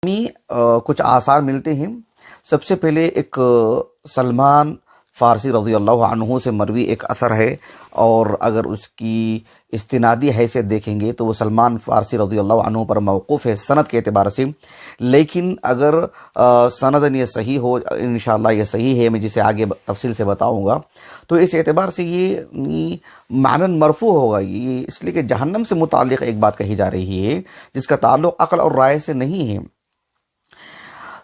کچھ آثار ملتے ہیں۔ سب سے پہلے ایک سلمان فارسی رضی اللہ عنہ سے مروی ایک اثر ہے، اور اگر اس کی استنادی حیثیت دیکھیں گے تو وہ سلمان فارسی رضی اللہ عنہ پر موقوف ہے سند کے اعتبار سے، لیکن اگر سندن یہ صحیح ہو، انشاءاللہ یہ صحیح ہے، میں جسے آگے تفصیل سے بتاؤں گا، تو اس اعتبار سے یہ معنن مرفوع ہوگا، یہ اس لیے کہ جہنم سے متعلق ایک بات کہی جا رہی ہے جس کا تعلق عقل اور رائے سے نہیں ہے۔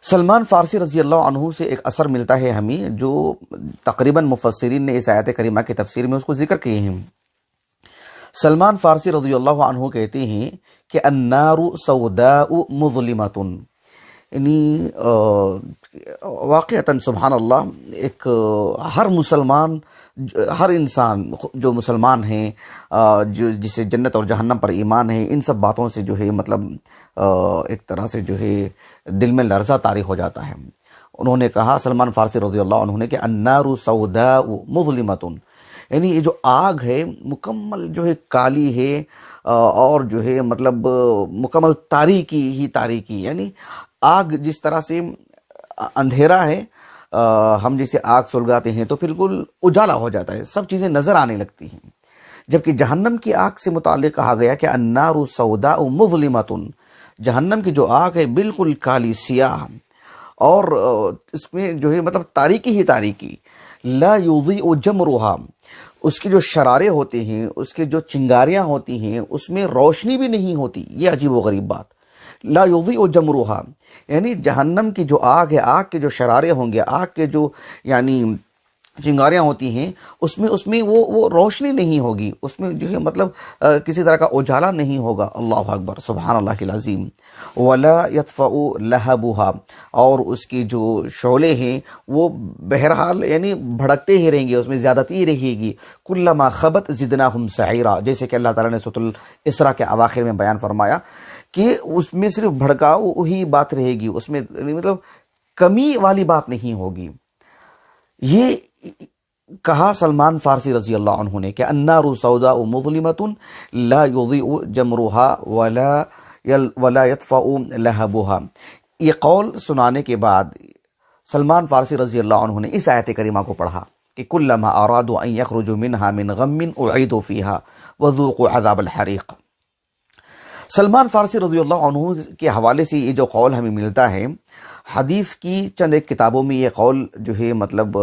سلمان فارسی رضی اللہ عنہ سے ایک اثر ملتا ہے ہمیں، جو تقریباً مفسرین نے اس آیت کریمہ کی تفسیر میں اس کو ذکر کیے ہیں۔ سلمان فارسی رضی اللہ عنہ کہتے ہیں کہ النار سوداء مظلمۃ، یعنی واقعتاً سبحان اللہ، ایک ہر مسلمان، ہر انسان جو مسلمان ہیں، جو جسے جنت اور جہنم پر ایمان ہے، ان سب باتوں سے جو ہے مطلب ایک طرح سے جو ہے دل میں لرزہ طاری ہو جاتا ہے۔ انہوں نے کہا، سلمان فارسی رضی اللہ عنہ نے، کہ النار سوداء مظلمۃ، یعنی یہ جو آگ ہے مکمل جو ہے کالی ہے، اور جو ہے مطلب مکمل تاریکی ہی تاریکی، یعنی آگ جس طرح سے اندھیرا ہے، ہم جسے آگ سلگاتے ہیں تو بالکل اجالا ہو جاتا ہے، سب چیزیں نظر آنے لگتی ہیں، جبکہ جہنم کی آگ سے متعلق کہا گیا کہ النار سوداء مظلمۃ، جہنم کی جو آگ ہے بالکل کالی سیاہ، اور اس میں جو ہے مطلب تاریکی ہی تاریکی، لا یضیء جمرها، اس کے جو شرارے ہوتے ہیں، اس کے جو چنگاریاں ہوتی ہیں، اس میں روشنی بھی نہیں ہوتی۔ یہ عجیب و غریب بات، لا یضیء جمرها، یعنی جہنم کی جو آگ ہے، آگ کے جو شرارے ہوں گے، آگ کے جو یعنی چنگاریاں ہوتی ہیں، اس میں وہ روشنی نہیں ہوگی، اس میں جو ہے مطلب کسی طرح کا اجالا نہیں ہوگا۔ اللہ اکبر، سبحان اللہ العظیم۔ ولا يطفأ لهبها، اور اس کی جو شعلے ہیں وہ بہرحال یعنی بھڑکتے ہی رہیں گے، اس میں زیادتی رہے گی۔ کلما خبت زدناهم سعیرا، جیسے کہ اللہ تعالیٰ نے سورۃ الاسراء کے اواخر میں بیان فرمایا کہ اس میں صرف بھڑکاؤ ہی بات رہے گی، اس میں مطلب کمی والی بات نہیں ہوگی۔ یہ کہا سلمان فارسی رضی اللہ عنہ نے کہ النار سوداء مظلمۃ لا یضیء جمرها ولا يطفأ لهبها۔ یہ قول سنانے کے بعد سلمان فارسی رضی اللہ عنہ نے اس آیت کریمہ کو پڑھا کہ کلما ارادوا ان يخرجوا منها من غم اعیدوا فیها وذوقوا عذاب الحریق۔ سلمان فارسی رضی اللہ عنہ کے حوالے سے یہ جو قول ہمیں ملتا ہے، حدیث کی چند ایک کتابوں میں یہ قول جو ہے مطلب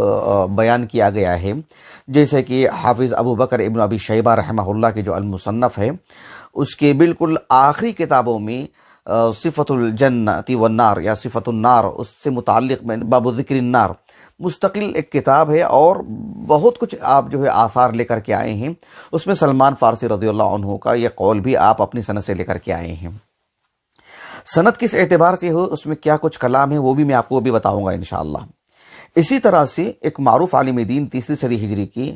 بیان کیا گیا ہے، جیسے کہ حافظ ابو بکر ابن ابی شیبہ رحمہ اللہ کے جو المصنف ہے، اس کے بالکل آخری کتابوں میں صفت الجنت والنار یا صفت النار، اس سے متعلق میں باب ذکر النار مستقل ایک کتاب ہے، اور بہت کچھ آپ جو ہے آثار لے کر کے آئے ہیں، اس میں سلمان فارسی رضی اللہ عنہ کا یہ قول بھی آپ اپنی سند سے لے کر کے آئے ہیں۔ سند کس اعتبار سے ہو، اس میں کیا کچھ کلام ہے، وہ بھی میں آپ کو بھی بتاؤں گا انشاءاللہ۔ اسی طرح سے ایک معروف عالم دین 3 صدی ہجری کی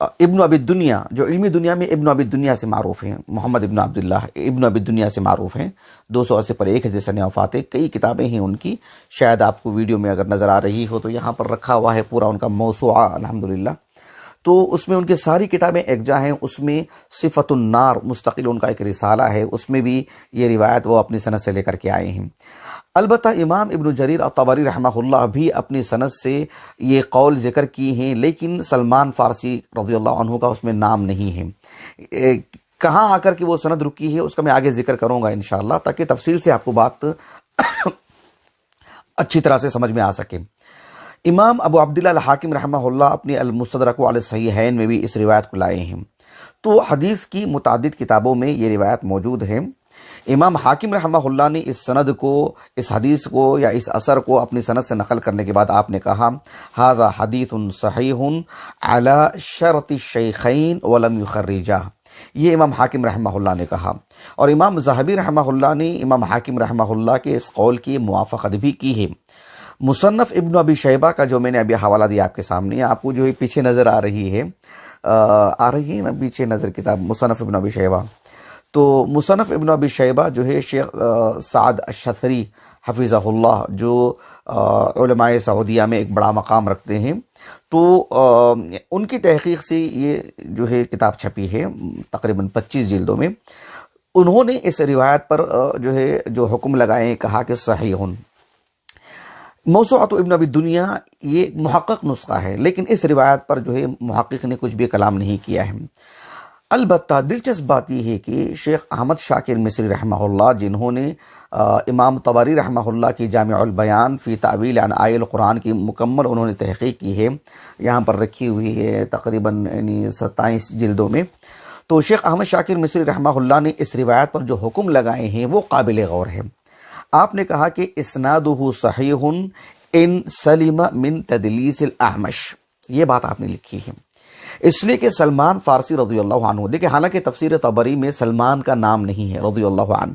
ابن ابی الدنیا، جو علمی دنیا میں ابن ابی الدنیا سے معروف ہیں، محمد ابن عبداللہ ابن ابی الدنیا سے معروف ہیں، 280 پر 1 ہجری سنہ وفات ہے، کئی کتابیں ہیں ان کی، شاید آپ کو ویڈیو میں اگر نظر آ رہی ہو تو یہاں پر رکھا ہوا ہے پورا ان کا موسوعہ الحمدللہ، تو اس میں ان کی ساری کتابیں یکجا ہیں۔ اس میں صفت النار مستقل ان کا ایک رسالہ ہے، اس میں بھی یہ روایت وہ اپنی سند سے لے کر کے آئے ہیں۔ البتہ امام ابن جریر الطبری رحمہ اللہ بھی اپنی سند سے یہ قول ذکر کی ہیں، لیکن سلمان فارسی رضی اللہ عنہ کا اس میں نام نہیں ہے۔ کہاں آ کر کے وہ سند رکی ہے اس کا میں آگے ذکر کروں گا انشاءاللہ، تاکہ تفصیل سے آپ کو بات اچھی طرح سے سمجھ میں آ سکے۔ امام ابو عبداللہ الحاکم رحمہ اللہ اپنی المستدرک علی الصحیحین میں بھی اس روایت کو لائے ہیں، تو حدیث کی متعدد کتابوں میں یہ روایت موجود ہے۔ امام حاکم رحمہ اللہ نے اس سند کو، اس حدیث کو یا اس اثر کو اپنی سند سے نقل کرنے کے بعد آپ نے کہا، ھذا حدیث صحیح علی شرط الشیخین ولم یخرجہ، یہ امام حاکم رحمہ اللہ نے کہا، اور امام ذہبی رحمہ اللہ نے امام حاکم رحمہ اللہ کے اس قول کی موافقت بھی کی ہے۔ مصنف ابن ابی شیبہ کا جو میں نے ابھی حوالہ دیا آپ کے سامنے، آپ کو جو پیچھے نظر آ رہی ہے نا پیچھے نظر کتاب مصنف ابن ابی شیبہ، تو مصنف ابن ابی شیبہ جو ہے شیخ سعد الشثری حفظہ اللہ، جو علماء سعودیہ میں ایک بڑا مقام رکھتے ہیں، تو ان کی تحقیق سے یہ جو ہے کتاب چھپی ہے تقریباً 25 جلدوں میں۔ انہوں نے اس روایت پر جو حکم لگائے، کہا کہ صحیح۔ موسوعۃ ابن ابی دنیا یہ محقق نسخہ ہے، لیکن اس روایت پر محقق نے کچھ بھی کلام نہیں کیا ہے۔ البتہ دلچسپ بات یہ ہے کہ شیخ احمد شاکر مصری رحمہ اللہ، جنہوں نے امام طبری رحمہ اللہ کی جامع البیان فی تعویل عن آیہ القرآن کی مکمل انہوں نے تحقیق کی ہے، یہاں پر رکھی ہوئی ہے تقریباً 27 جلدوں میں، تو شیخ احمد شاکر مصری رحمہ اللہ نے اس روایت پر جو حکم لگائے ہیں وہ قابل غور ہے۔ آپ نے کہا کہ اسنادہ صحیح ان سلم من تدلیس الاعمش، یہ بات آپ نے لکھی ہے، اس لیے کہ سلمان فارسی رضی اللہ عنہ، دیکھیں حالانکہ تفسیر طبری میں سلمان کا نام نہیں ہے رضی اللہ عنہ،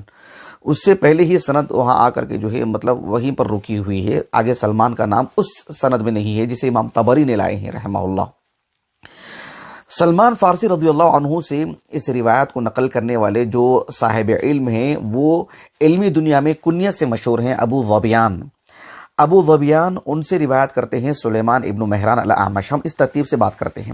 اس سے پہلے ہی سند وہاں آ کر کے مطلب وہیں پر رکی ہوئی ہے، آگے سلمان کا نام اس سند میں نہیں ہے جسے امام طبری نے لائے ہیں رحمہ اللہ۔ سلمان فارسی رضی اللہ عنہ سے اس روایت کو نقل کرنے والے جو صاحب علم ہیں وہ علمی دنیا میں کنیت سے مشہور ہیں ابو ظبیان۔ ابو ظبیان ان سے روایت کرتے ہیں سلیمان ابن مہران الاعمش۔ ہم اس ترتیب سے بات کرتے ہیں۔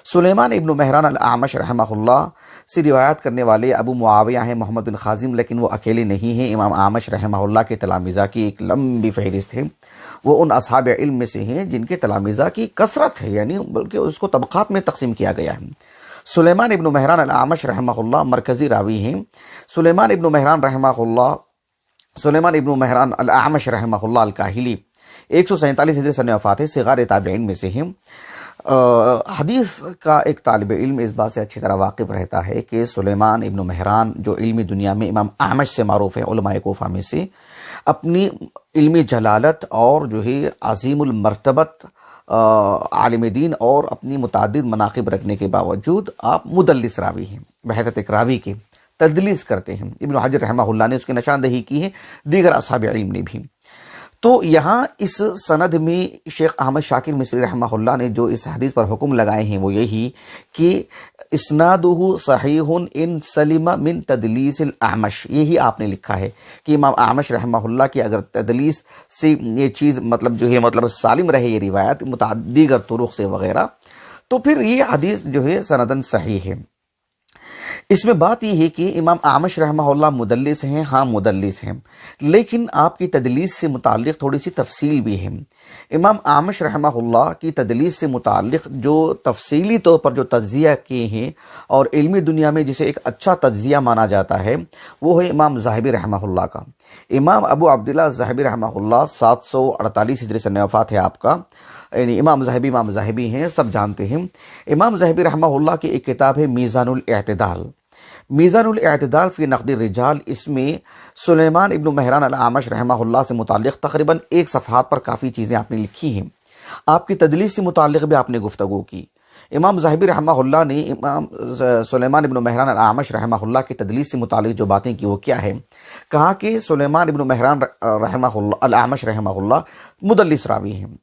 سلیمان ابن مہران الاعمش رحمہ اللہ سے روایت کرنے والے ابو معاویہ ہیں محمد بن خازم، لیکن وہ اکیلے نہیں ہیں، امام اعمش رحمہ اللہ کے تلامذہ کی ایک لمبی فہرست ہے، وہ ان اصحاب علم میں سے ہیں جن کے تلامذہ کی کثرت ہے، یعنی بلکہ اس کو طبقات میں تقسیم کیا گیا ہے۔ سلیمان ابن مہران الاعمش رحمہ اللہ مرکزی راوی ہیں۔ سلیمان ابن مہران الاعمش رحمہ اللہ الکاہلی 147 ہجری سن وفات ہے، صغار تابعین میں سے ہیں۔ حدیث کا ایک طالب علم اس بات سے اچھی طرح واقف رہتا ہے کہ سلیمان ابن مہران جو علمی دنیا میں امام اعمش سے معروف ہیں علماء کوفہ میں سے، اپنی علمی جلالت اور عظیم المرتبت عالم دین اور اپنی متعدد مناقب رکھنے کے باوجود آپ مدلس راوی ہیں، بحیثیت ایک راوی کے تدلیس کرتے ہیں۔ ابن حجر رحمہ اللہ نے اس کی نشاندہی کی ہے، دیگر اصحاب علم نے بھی۔ تو یہاں اس سند میں شیخ احمد شاکر مصری رحمہ اللہ نے جو اس حدیث پر حکم لگائے ہیں وہ یہی کہ اسنادہ صحیح ان سلم من تدلیس الاعمش، یہی آپ نے لکھا ہے کہ امام اعمش رحمہ اللہ کی اگر تدلیس سے یہ چیز مطلب سالم رہے، یہ روایت دیگر طرق سے وغیرہ، تو پھر یہ حدیث سندن صحیح ہے۔ اس میں بات یہ ہے کہ امام اعمش رحمہ اللہ مدلس ہیں، ہاں مدلس ہیں، لیکن آپ کی تدلیس سے متعلق تھوڑی سی تفصیل بھی ہے۔ امام اعمش رحمہ اللہ کی تدلیس سے متعلق جو تفصیلی طور پر جو تجزیہ کیے ہیں اور علمی دنیا میں جسے ایک اچھا تجزیہ مانا جاتا ہے وہ ہے امام ذہبی رحمہ اللہ کا۔ امام ابو عبداللہ ذہبی رحمہ اللہ 748 ہجری سن وفات ہے آپ کا، یعنی امام ذہبی ہیں، سب جانتے ہیں۔ امام ذہبی رحمہ اللہ کی ایک کتاب ہے میزان الاعتدال، میزان الاعتدال فی نقد الرجال، اس میں سلیمان ابن مہران الاعمش رحمہ اللہ سے متعلق تقریباً 1 صفحات پر کافی چیزیں آپ نے لکھی ہیں۔ آپ کی تدلیس سے متعلق بھی آپ نے گفتگو کی۔ امام ذہبی رحمہ اللہ نے امام سلیمان ابن مہران الاعمش رحمہ اللہ کی تدلیس سے متعلق جو باتیں کی وہ کیا ہے، کہا کہ سلیمان ابن مہران رحمہ اللہ الاعمش رحمہ اللہ مدلس راوی ہیں،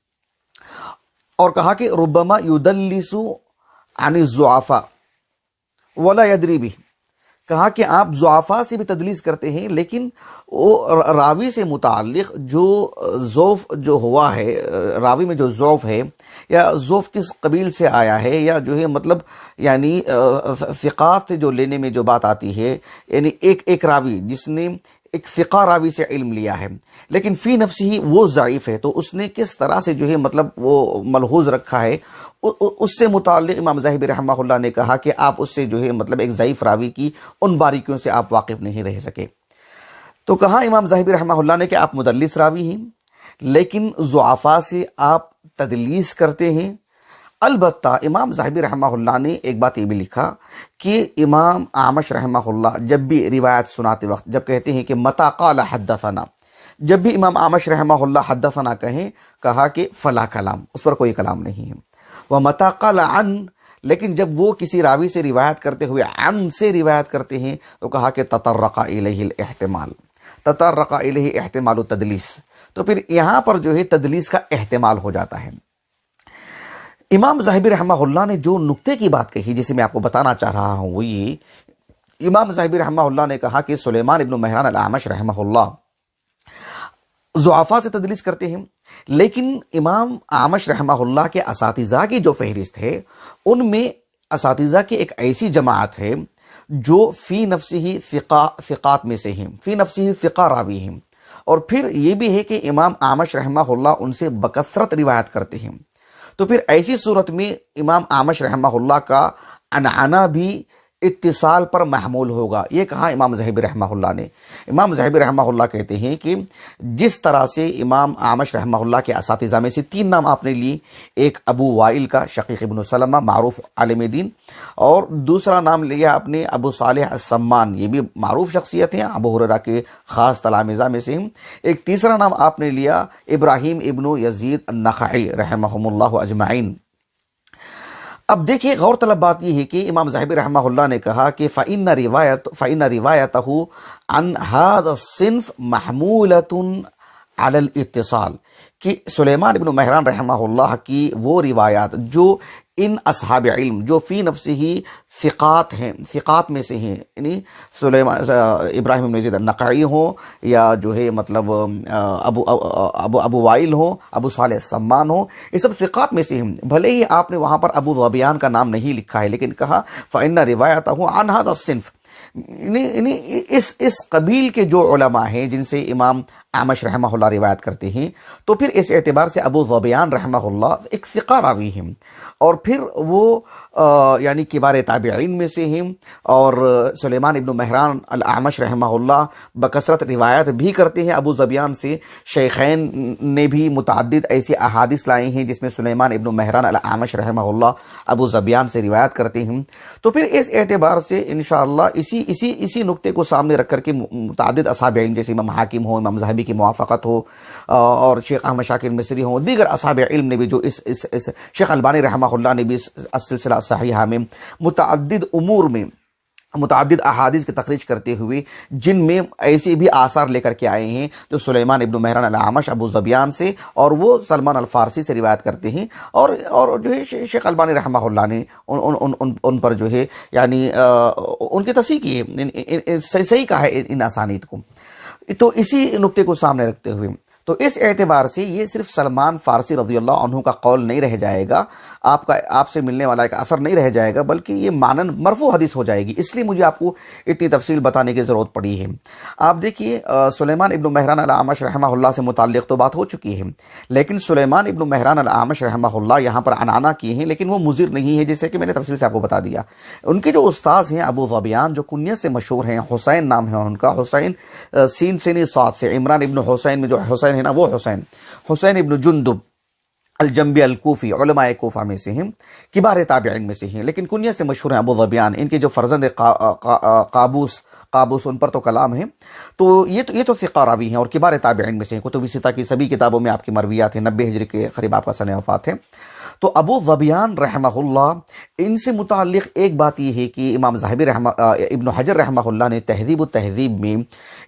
اور کہا کہ ربما یدلس عن الضعفاء ولا یدری بھی، کہا کہ آپ ضعفاء سے بھی تدلیس کرتے ہیں لیکن وہ راوی سے متعلق جو ضعف جو ہوا ہے، راوی میں جو ضعف ہے یا ضعف کس قبیل سے آیا ہے، یا یعنی ثقات سے جو لینے میں جو بات آتی ہے، یعنی ایک راوی جس نے ایک ثقہ راوی سے علم لیا ہے لیکن فی نفسی ہی وہ ضعیف ہے، تو اس نے کس طرح سے وہ ملحوظ رکھا ہے، اس سے متعلق امام ذہبی رحمہ اللہ نے کہا کہ آپ اس سے ایک ضعیف راوی کی ان باریکیوں سے آپ واقف نہیں رہ سکے۔ تو کہا امام ذہبی رحمہ اللہ نے کہ آپ مدلس راوی ہیں لیکن ضعفاء سے آپ تدلیس کرتے ہیں۔ البتہ امام ذہبی رحمہ اللہ نے ایک بات یہ بھی لکھا کہ امام اعمش رحمہ اللہ جب بھی روایت سناتے وقت جب کہتے ہیں کہ متا قال حدثنا، جب بھی امام اعمش رحمہ اللہ حدثنا کہیں، کہا کہ فلا کلام، اس پر کوئی کلام نہیں ہے۔ ومتا قال عن، لیکن جب وہ کسی راوی سے روایت کرتے ہوئے عن سے روایت کرتے ہیں تو کہا کہ تطرق الیہ الاحتمال، تطرق الیہ احتمال التدلیس، تو پھر یہاں پر تدلیس کا احتمال ہو جاتا ہے۔ امام ذہبی رحمہ اللہ نے جو نقطے کی بات کہی جسے میں آپ کو بتانا چاہ رہا ہوں وہ یہ، امام ذہبی رحمہ اللہ نے کہا کہ سلیمان ابن مہران الاعمش رحمہ اللہ ضعفاء سے تدلیس کرتے ہیں، لیکن امام اعمش رحمہ اللہ کے اساتذہ کی جو فہرست ہے ان میں اساتذہ کی ایک ایسی جماعت ہے جو فی نفسی ثقات میں سے ہیں، فی نفسی ثقہ راوی ہیں، اور پھر یہ بھی ہے کہ امام اعمش رحمہ اللہ ان سے بکثرت روایت کرتے ہیں، تو پھر ایسی صورت میں امام اعمش رحمہ اللہ کا عنعنہ بھی اتصال پر محمول ہوگا، یہ کہا امام ذہبی رحمہ اللہ نے۔ امام ذہبی رحمہ اللہ کہتے ہیں کہ جس طرح سے امام اعمش رحمہ اللہ کے اساتذہ میں سے 3 نام آپ نے لیے، ایک ابو وائل کا شقیق ابن سلمہ معروف عالم دین، اور دوسرا نام لیا آپ نے ابو صالح السمان، یہ بھی معروف شخصیت ہیں، ابو ہریرہ کے خاص تلامذہ میں سے ہیں، ایک تیسرا نام آپ نے لیا ابراہیم ابن یزید النخعی رحمہم اللہ اجمعین۔ اب دیکھیں غور طلب بات یہ ہے کہ امام ذہبی رحمہ اللہ نے کہا کہ فَإِنَّ رِوَایَتَهُ عَنْ هَذَا الصِّنْفِ مَحْمُولَةٌ عَلَى الْاِتِّصَال، کہ سلیمان ابن مہران رحمہ اللہ کی وہ روایات جو ان اصحاب علم جو فی نفسی ہی ثقات ہیں، ثقات میں سے ہیں، یعنی ابراہیم بن یزید النخعی ہوں یا جو ہے مطلب ابو وائل ہوں، ابو صالح السمان ہوں، یہ سب ثقات میں سے ہیں، بھلے ہی آپ نے وہاں پر ابو ظبیان کا نام نہیں لکھا ہے، لیکن کہا فَإِنَّ رِوَایَتَهُ عَنْ هَذَا الصِّنْفِ، یعنی اس قبیل کے جو علماء ہیں جن سے امام اعمش رحمہ اللہ روایت کرتے ہیں، تو پھر اس اعتبار سے ابو ظبیان رحمہ اللہ ایک ثقہ راوی ہیں، اور پھر وہ یعنی کبار تابعین میں سے ہیں، اور سلیمان ابن مہران الاعمش رحمہ اللہ بکثرت روایت بھی کرتے ہیں ابو ظبیان سے۔ شیخین نے بھی متعدد ایسی احادیث لائے ہیں جس میں سلیمان ابن مہران الاعمش رحمہ اللہ ابو ظبیان سے روایت کرتے ہیں، تو پھر اس اعتبار سے انشاءاللہ اسی نقطے کو سامنے رکھ کر کے متعدد اصحاب علم جیسے امام حاکم ہو، امام ذہبی کی موافقت ہو، اور شیخ احمد شاکر مصری ہوں، دیگر اصحاب علم نے بھی جو اس شیخ البانی رحمہ اللہ نے بھی السلسلہ صحیحہ میں متعدد امور میں متعدد احادیث کی تخریج کرتے ہوئے جن میں ایسے بھی آثار لے کر کے آئے ہیں جو سلیمان ابن مہران الاعمش ابو ظبیان سے اور وہ سلمان الفارسی سے روایت کرتے ہیں، اور جو ہے شیخ البانی رحمہ اللہ نے ان پر جو ہے یعنی ان کی تصحیح کی ہے، صحیح کہا ہے ان اسانید کو۔ تو اسی نقطے کو سامنے رکھتے ہوئے تو اس اعتبار سے یہ صرف سلمان فارسی رضی اللہ عنہ کا قول نہیں رہ جائے گا، آپ سے ملنے والا ایک اثر نہیں رہ جائے گا، بلکہ یہ مانن مرفوع حدیث ہو جائے گی، اس لیے مجھے آپ کو اتنی تفصیل بتانے کی ضرورت پڑی ہے۔ آپ دیکھیے سلیمان ابن مہران الاعمش رحمہ اللہ سے متعلق تو بات ہو چکی ہے، لیکن سلیمان ابن مہران الاعمش رحمہ اللہ یہاں پر عنعنہ کیے ہیں، لیکن وہ مضر نہیں ہے، جیسے کہ میں نے تفصیل سے آپ کو بتا دیا۔ ان کے جو استاذ ہیں ابو ظبیان جو کنیت سے مشہور ہیں، حسین نام ہے ان کا، حسین سین سینی صاد سے، عمران ابن حسین میں جو حسین ہے نا وہ حسین ابن جندب الجنبی الکوفی علماء کوفہ میں سے ہیں، کبار تابعین میں سے ہیں، لیکن کنیت سے مشہور ہیں ابو ظبیان۔ ان کے جو فرزند قابوس ان پر تو کلام ہے، تو یہ تو ثقہ راوی ہیں اور کبار تابعین میں سے ہیں، کتب ستہ کی سبھی کتابوں میں آپ کی مرویات ہیں، 90 ہجری کے قریب آپ کا سنہ وفات ہے۔ تو ابو ظبیان رحمہ اللہ ان سے متعلق ایک بات یہ ہے کہ امام ذہبی ابن حجر رحمہ اللہ نے تہذیب التہذیب میں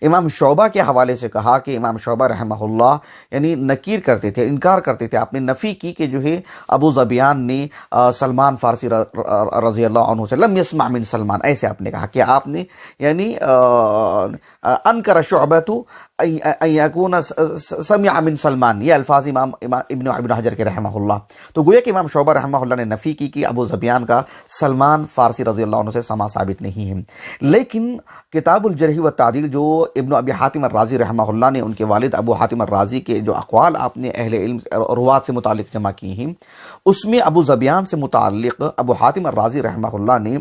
امام شعبہ کے حوالے سے کہا کہ امام شعبہ رحمہ اللہ یعنی نکیر کرتے تھے، انکار کرتے تھے، آپ نے نفی کی کہ جو ہے ابو ظبیان نے سلمان فارسی رضی اللہ عنہ سے لم یسمع من سلمان، ایسے آپ نے کہا کہ آپ نے یعنی انکر شعبۃ ان یکون سمع من سلمان، یہ الفاظ امام ابن حجر کے رحمہ اللہ، تو گویا کہ امام شعبہ رحمہ اللہ نے نفی کی کہ ابو ظبیان کا سلمان فارسی رضی اللہ عنہ سے سماع ثابت نہیں ہے۔ لیکن کتاب الجرح والتعدیل جو ابن ابی حاتم الرازی رحمہ اللہ نے ان کے والد ابو حاتم الرازی کے جو اقوال آپ نے اہل علم روات سے متعلق جمع کی ہیں، اس میں ابو ظبیان سے متعلق ابو حاتم الرازی رحمہ اللہ نے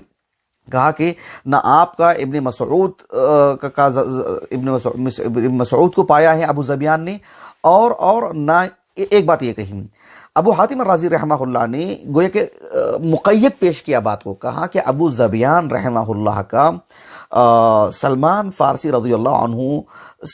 کہا کہ نہ آپ کا ابن مسعود کو پایا ہے ابو ظبیان نے، اور نہ ایک بات یہ کہی، ابو حاتم الرازی رحمہ اللہ نے گویا کہ مقید پیش کیا بات کو، کہا کہ ابو ظبیان رحمہ اللہ کا سلمان فارسی رضی اللہ عنہ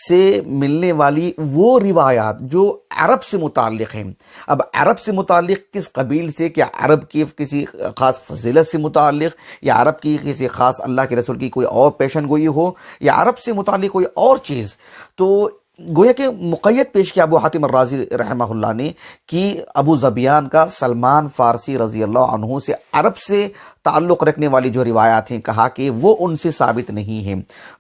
سے ملنے والی وہ روایات جو عرب سے متعلق ہیں، اب عرب سے متعلق کس قبیل سے، کہ عرب کی کسی خاص فضیلت سے متعلق، یا عرب کی کسی خاص اللہ کے رسول کی کوئی اور پیشن گوئی ہو، یا عرب سے متعلق کوئی اور چیز، تو گویا کہ مقید پیش کیا ابو حاتم الرازی رحمہ اللہ نے کہ ابو ظبیان کا سلمان فارسی رضی اللہ عنہ سے عرب سے تعلق رکھنے والی جو روایات ہیں کہا کہ وہ ان سے ثابت نہیں ہیں۔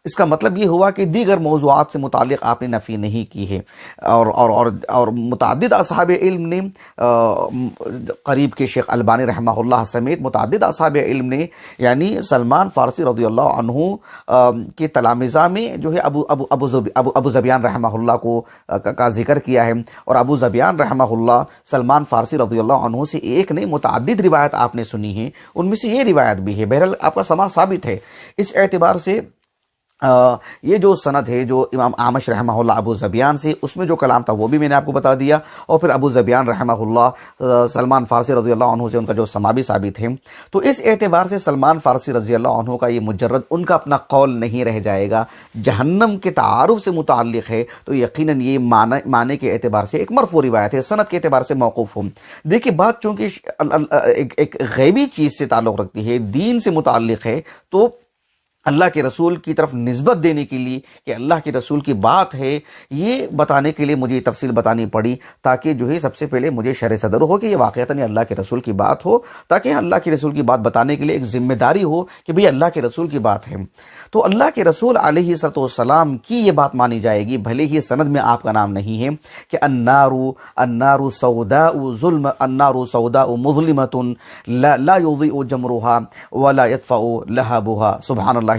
اس کا مطلب یہ ہوا کہ دیگر موضوعات سے متعلق آپ نے نفی نہیں کی ہے، اور متعدد اصحاب علم نے، قریب کے شیخ البانی رحمہ اللہ سمیت متعدد اصحاب علم نے یعنی سلمان فارسی رضی اللہ عنہ کے تلامذہ میں جو ہے ابو ذبیان رحمہ اللہ کا ذکر کیا ہے، اور ابو ذبیان رحمہ اللہ سلمان فارسی رضی اللہ عنہ سے ایک نے متعدد روایت آپ نے سنی ہیں، ان میں سے یہ روایت بھی ہے۔ بہرحال آپ کا سماع ثابت ہے۔ اس اعتبار سے یہ جو سند ہے جو امام اعمش رحمہ اللہ ابو ذبیان سے، اس میں جو کلام تھا وہ بھی میں نے آپ کو بتا دیا، اور پھر ابو ذبیان رحمہ اللہ سلمان فارسی رضی اللہ عنہ سے ان کا جو سماع بھی ثابت ہے۔ تو اس اعتبار سے سلمان فارسی رضی اللہ عنہ کا یہ مجرد ان کا اپنا قول نہیں رہ جائے گا، جہنم کے تعارف سے متعلق ہے تو یقیناً یہ معنی کے اعتبار سے ایک مرفوع روایت ہے، سند کے اعتبار سے موقوف ہو۔ دیکھیے بات چونکہ ایک غیبی چیز سے تعلق رکھتی ہے، دین سے متعلق ہے، تو اللہ کے رسول کی طرف نسبت دینے کے لیے کہ اللہ کے رسول کی بات ہے، یہ بتانے کے لیے مجھے یہ تفصیل بتانی پڑی، تاکہ جو ہے سب سے پہلے مجھے شرح صدر ہو کہ یہ واقعتاً اللہ کے رسول کی بات ہو، تاکہ اللہ کے رسول کی بات بتانے کے لیے ایک ذمہ داری ہو کہ بھئی اللہ کے رسول کی بات ہے۔ تو اللہ کے رسول علیہ السلام کی یہ بات مانی جائے گی، بھلے ہی سند میں آپ کا نام نہیں ہے، کہ النار سوداء مظلمۃ لا يضيء جمرها ولا يطفأ لهبها، سبحان اللہ